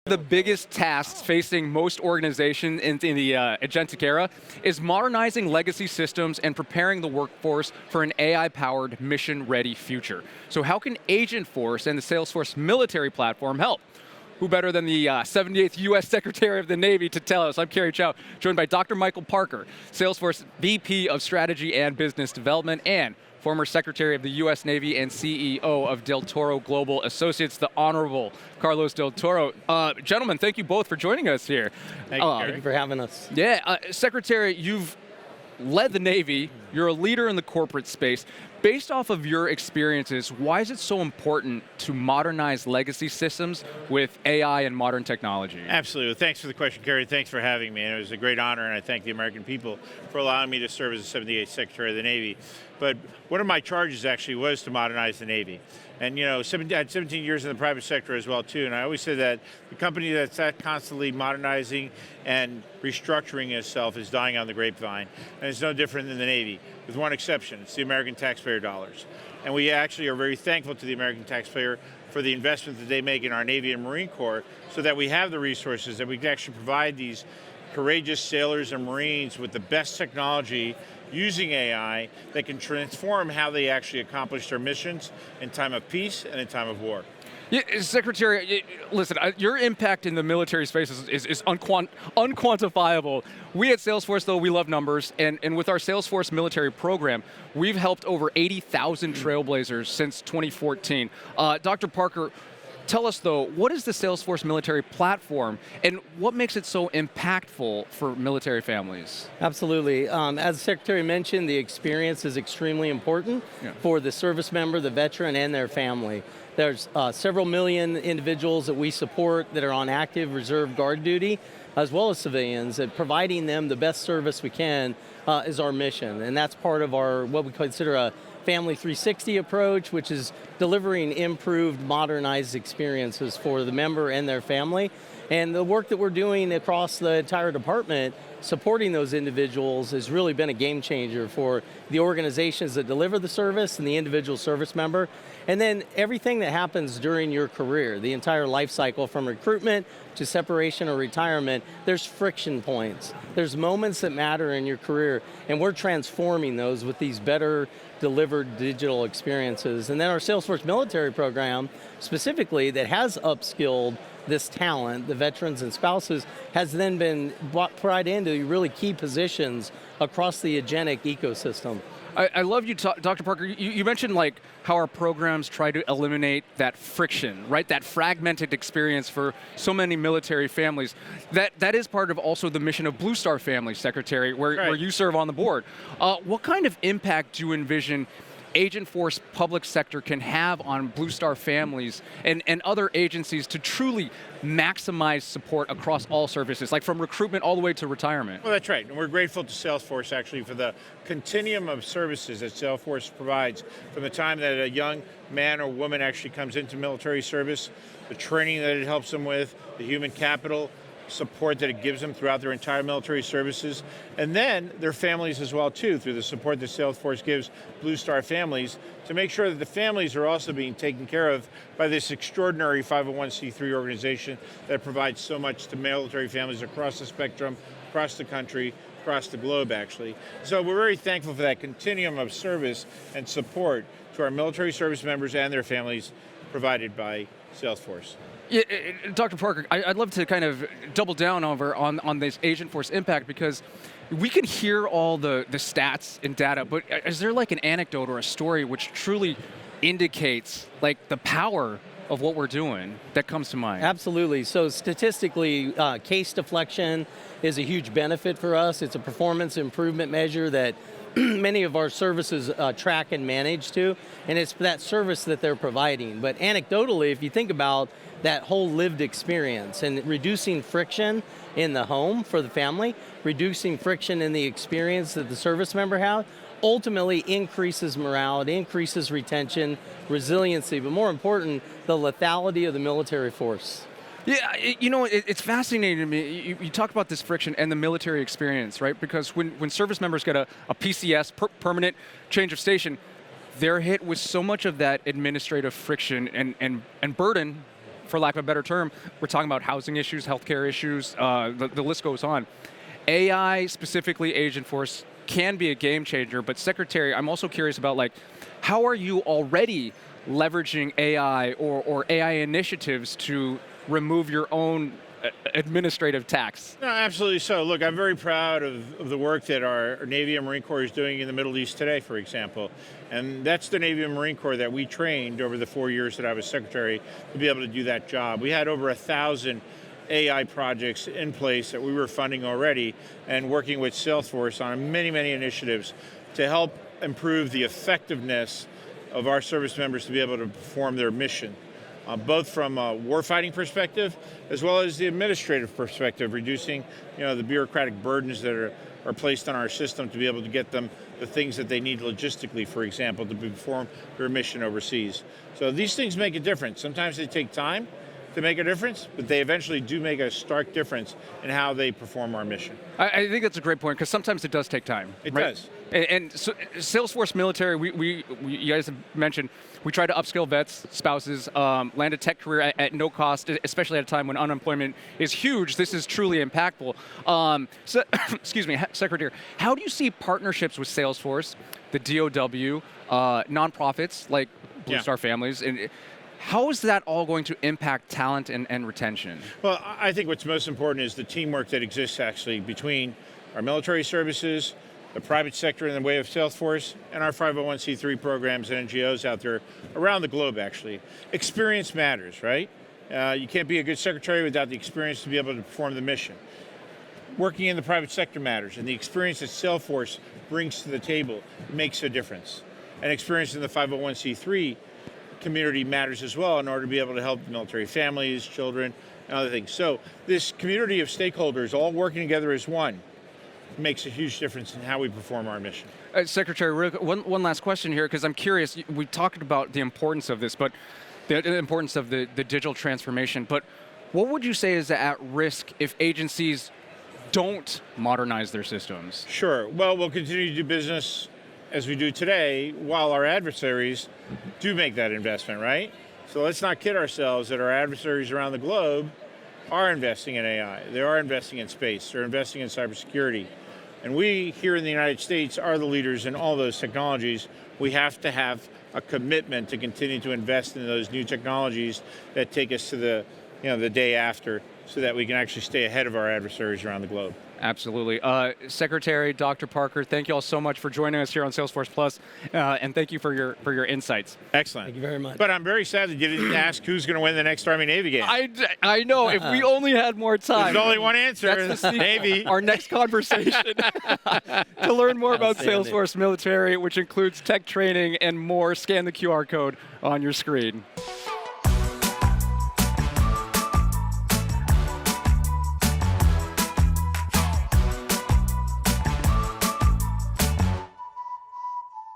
The biggest tasks facing most organizations in the agentic era is modernizing legacy systems and preparing the workforce for an AI-powered, mission-ready future. So how can Agentforce and the Salesforce Military platform help? Who better than the 78th U.S. Secretary of the Navy to tell us? I'm Kerry Chow, joined by Dr. Michael Parker, Salesforce VP of Strategy and Business Development, and former Secretary of the U.S. Navy and CEO of Del Toro Global Associates, the Honorable Carlos Del Toro. Gentlemen, thank you both for joining us here. Thank you for having us. Yeah, Secretary, you've led the Navy, you're a leader in the corporate space. Based off of your experiences, why is it so important to modernize legacy systems with AI and modern technology? Absolutely. Thanks for the question, Kerry. Thanks for having me. It was a great honor, and I thank the American people for allowing me to serve as the 78th Secretary of the Navy. But one of my charges actually was to modernize the Navy. And I had 17 years in the private sector as well too, and I always say that the company that's constantly modernizing and restructuring itself is dying on the grapevine, and it's no different than the Navy, with one exception: it's the American taxpayer dollars. And we actually are very thankful to the American taxpayer for the investment that they make in our Navy and Marine Corps, so that we have the resources that we can actually provide these courageous sailors and Marines with the best technology using AI that can transform how they actually accomplish their missions in time of peace and in time of war. Yeah, Secretary, listen, your impact in the military space is unquantifiable. We at Salesforce, though, we love numbers, and with our Salesforce Military program, we've helped over 80,000 trailblazers since 2014. Dr. Parker, tell us, though, what is the Salesforce Military platform, and what makes it so impactful for military families? Absolutely. As the Secretary mentioned, the experience is extremely important for the service member, the veteran, and their family. There's several million individuals that we support that are on active reserve guard duty, as well as civilians, and providing them the best service we can is our mission. And that's part of our, what we consider a Family 360 approach, which is delivering improved, modernized experiences for the member and their family. And the work that we're doing across the entire department, supporting those individuals, has really been a game changer for the organizations that deliver the service and the individual service member. And then everything that happens during your career, the entire life cycle from recruitment to separation or retirement, there's friction points. There's moments that matter in your career, and we're transforming those with these better delivered digital experiences. And then our Salesforce Military program, specifically, that has upskilled this talent, the veterans and spouses, has then been brought right into really key positions across the agentic ecosystem. I love you, Dr. Parker. You mentioned like how our programs try to eliminate that friction, right? That fragmented experience for so many military families. That is part of also the mission of Blue Star Family, Secretary, where you serve on the board. What kind of impact do you envision Agentforce public sector can have on Blue Star families and other agencies to truly maximize support across all services, like from recruitment all the way to retirement? Well, that's right, and we're grateful to Salesforce actually for the continuum of services that Salesforce provides from the time that a young man or woman actually comes into military service, the training that it helps them with, the human capital support that it gives them throughout their entire military services, and then their families as well too, through the support that Salesforce gives Blue Star families to make sure that the families are also being taken care of by this extraordinary 501c3 organization that provides so much to military families across the spectrum, across the country, across the globe actually. So we're very thankful for that continuum of service and support to our military service members and their families provided by Salesforce. Yeah, Dr. Parker, I'd love to kind of double down on this Agentforce impact, because we can hear all the stats and data, but is there like an anecdote or a story which truly indicates like the power of what we're doing that comes to mind? Absolutely. So statistically, case deflection is a huge benefit for us. It's a performance improvement measure that many of our services track and manage to, and it's that service that they're providing. But anecdotally, if you think about that whole lived experience and reducing friction in the home for the family, reducing friction in the experience that the service member has, ultimately increases morale, it increases retention, resiliency, but more important, the lethality of the military force. Yeah, it's fascinating to me. You talk about this friction and the military experience, right? Because when service members get a PCS, permanent change of station, they're hit with so much of that administrative friction and burden for lack of a better term, we're talking about housing issues, healthcare issues, the list goes on. AI, specifically Agentforce, can be a game changer, but Secretary, I'm also curious about how are you already leveraging AI or AI initiatives to remove your own administrative tax? No, absolutely so. Look, I'm very proud of the work that our Navy and Marine Corps is doing in the Middle East today, for example. And that's the Navy and Marine Corps that we trained over the 4 years that I was Secretary to be able to do that job. We had over 1,000 AI projects in place that we were funding already and working with Salesforce on many, many initiatives to help improve the effectiveness of our service members to be able to perform their mission. Both from a warfighting perspective, as well as the administrative perspective, reducing the bureaucratic burdens that are placed on our system to be able to get them the things that they need logistically, for example, to perform their mission overseas. So these things make a difference. Sometimes they take time to make a difference, but they eventually do make a stark difference in how they perform our mission. I think that's a great point, because sometimes it does take time. It right? does. And so Salesforce Military, we you guys have mentioned, we try to upskill vets, spouses, land a tech career at no cost, especially at a time when unemployment is huge. This is truly impactful. So, excuse me, Secretary, how do you see partnerships with Salesforce, the DOW, nonprofits like Blue Star Families, and how is that all going to impact talent and retention? Well, I think what's most important is the teamwork that exists actually between our military services, the private sector in the way of Salesforce, and our 501c3 programs and NGOs out there around the globe, actually. Experience matters, right? You can't be a good secretary without the experience to be able to perform the mission. Working in the private sector matters, and the experience that Salesforce brings to the table makes a difference. And experience in the 501c3 community matters as well in order to be able to help military families, children, and other things. So this community of stakeholders all working together as one makes a huge difference in how we perform our mission. Secretary, one last question here, because I'm curious. We talked about the importance of this, but the importance of the digital transformation, but what would you say is at risk if agencies don't modernize their systems? Sure. Well, we'll continue to do business as we do today, while our adversaries do make that investment, right? So let's not kid ourselves that our adversaries around the globe are investing in AI. They are investing in space. They're investing in cybersecurity. And we here in the United States are the leaders in all those technologies. We have to have a commitment to continue to invest in those new technologies that take us to the day after, so that we can actually stay ahead of our adversaries around the globe. Absolutely. Secretary Dr. Parker, thank you all so much for joining us here on Salesforce Plus, and thank you for your insights. Excellent. Thank you very much. But I'm very sad that you didn't ask who's going to win the next Army-Navy game. I know, if we only had more time. There's only one answer, That's the Navy. Our next conversation. To learn more about Salesforce Military, which includes tech training and more, scan the QR code on your screen.